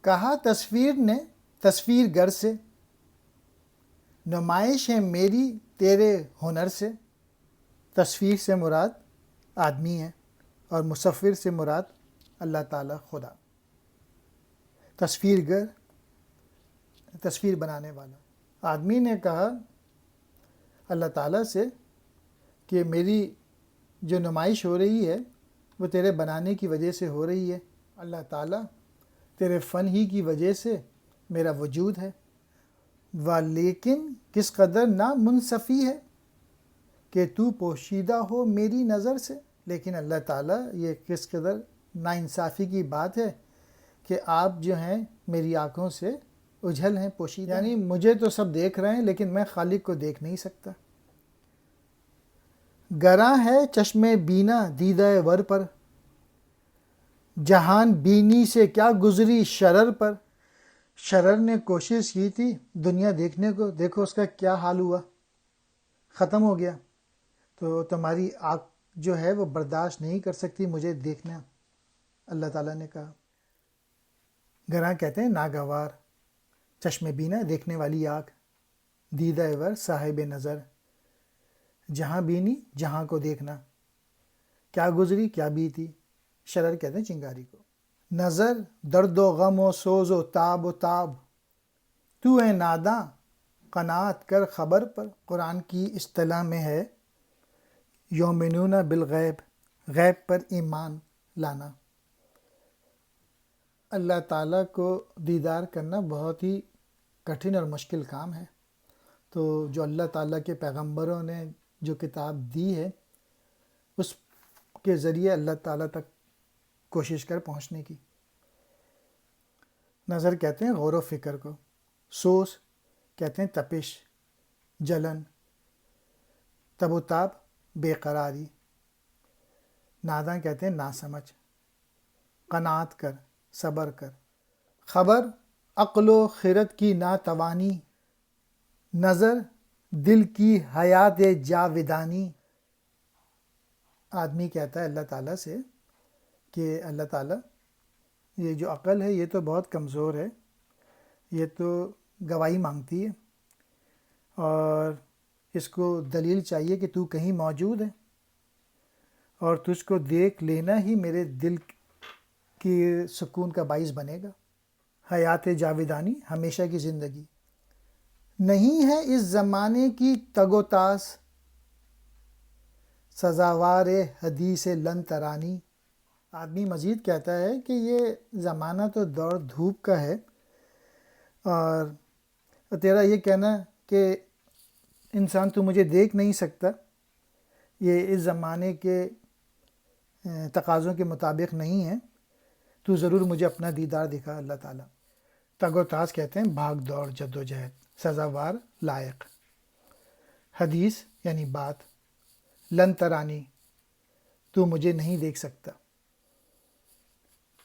کہا تصویر نے تصویر گر سے، نمائش ہے میری تیرے ہنر سے۔ تصویر سے مراد آدمی ہے اور مصور سے مراد اللہ تعالیٰ خدا۔ تصویر گر، تصویر بنانے والا۔ آدمی نے کہا اللہ تعالیٰ سے کہ میری جو نمائش ہو رہی ہے وہ تیرے بنانے کی وجہ سے ہو رہی ہے۔ اللہ تعالیٰ تیرے فن ہی کی وجہ سے میرا وجود ہے۔ لیکن کس قدر نامنصفی ہے کہ تو پوشیدہ ہو میری نظر سے۔ لیکن اللہ تعالیٰ یہ کس قدر ناانصافی کی بات ہے کہ آپ جو ہیں میری آنکھوں سے اجھل ہیں، پوشیدہ، یعنی مجھے تو سب دیکھ رہے ہیں لیکن میں خالق کو دیکھ نہیں سکتا۔ گراں ہے چشم بینا دیدہ ور پر، جہان بینی سے کیا گزری شرر پر۔ شرر نے کوشش کی تھی دنیا دیکھنے کو، دیکھو اس کا کیا حال ہوا، ختم ہو گیا۔ تو تمہاری آنکھ جو ہے وہ برداشت نہیں کر سکتی مجھے دیکھنا، اللہ تعالیٰ نے کہا۔ گراں کہتے ہیں ناگوار، چشم بینا دیکھنے والی آنکھ، دیدہ ور صاحب نظر، جہاں بینی جہاں کو دیکھنا، کیا گزری کیا بیتی، شرر کہتے ہیں چنگاری کو۔ نظر درد و غم و سوز و تاب، تو اے ناداں قناعت کر خبر پر۔ قرآن کی اصطلاح میں ہے یؤمنون بالغیب، غیب پر ایمان لانا۔ اللہ تعالیٰ کو دیدار کرنا بہت ہی کٹھن اور مشکل کام ہے۔ تو جو اللہ تعالیٰ کے پیغمبروں نے جو کتاب دی ہے اس کے ذریعے اللہ تعالیٰ تک کوشش کر پہنچنے کی۔ نظر کہتے ہیں غور و فکر کو، سوز کہتے ہیں تپش، جلن، تب و تاب بے قراری، ناداں کہتے ہیں ناسمجھ، قناعت کر صبر کر، خبر عقل و خرد کی ناتوانی، نظر دل کی حیات جاودانی۔ آدمی کہتا ہے اللہ تعالیٰ سے کہ اللہ تعالیٰ یہ جو عقل ہے یہ تو بہت کمزور ہے، یہ تو گواہی مانگتی ہے اور اس کو دلیل چاہیے کہ تو کہیں موجود ہے، اور تجھ کو دیکھ لینا ہی میرے دل کی سکون کا باعث بنے گا۔ حیات جاودانی ہمیشہ کی زندگی۔ نہیں ہے اس زمانے کی تگ و تاس، سزاوار حدیث لن ترانی۔ آدمی مزید کہتا ہے کہ یہ زمانہ تو دور دھوپ کا ہے، اور تیرا یہ کہنا کہ انسان تو مجھے دیکھ نہیں سکتا، یہ اس زمانے کے تقاضوں کے مطابق نہیں ہے، تو ضرور مجھے اپنا دیدار دکھا اللہ تعالیٰ۔ تگ و تاس کہتے ہیں بھاگ دوڑ جد و جہد، سزاوار لائق، حدیث یعنی بات، لن ترانی تو مجھے نہیں دیکھ سکتا،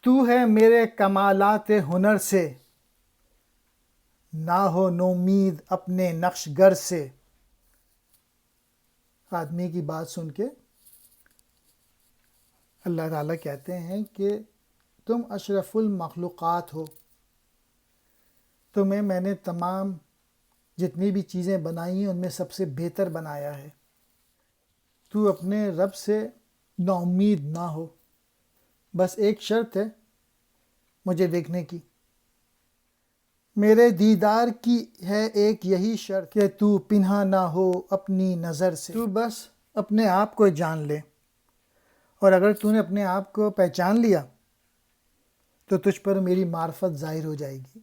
تو ہے میرے کمالات ہنر سے، نہ ہو نومید اپنے نقش گر سے۔ آدمی کی بات سن کے اللہ تعالیٰ کہتے ہیں کہ تم اشرف المخلوقات ہو، تمہیں میں نے تمام جتنی بھی چیزیں بنائی ہیں ان میں سب سے بہتر بنایا ہے، تو اپنے رب سے نا امید نہ ہو، بس ایک شرط ہے مجھے دیکھنے کی، میرے دیدار کی ہے ایک یہی شرط کہ تو پنہا نہ ہو اپنی نظر سے۔ تو بس اپنے آپ کو جان لے، اور اگر تو نے اپنے آپ کو پہچان لیا تو تجھ پر میری معرفت ظاہر ہو جائے گی۔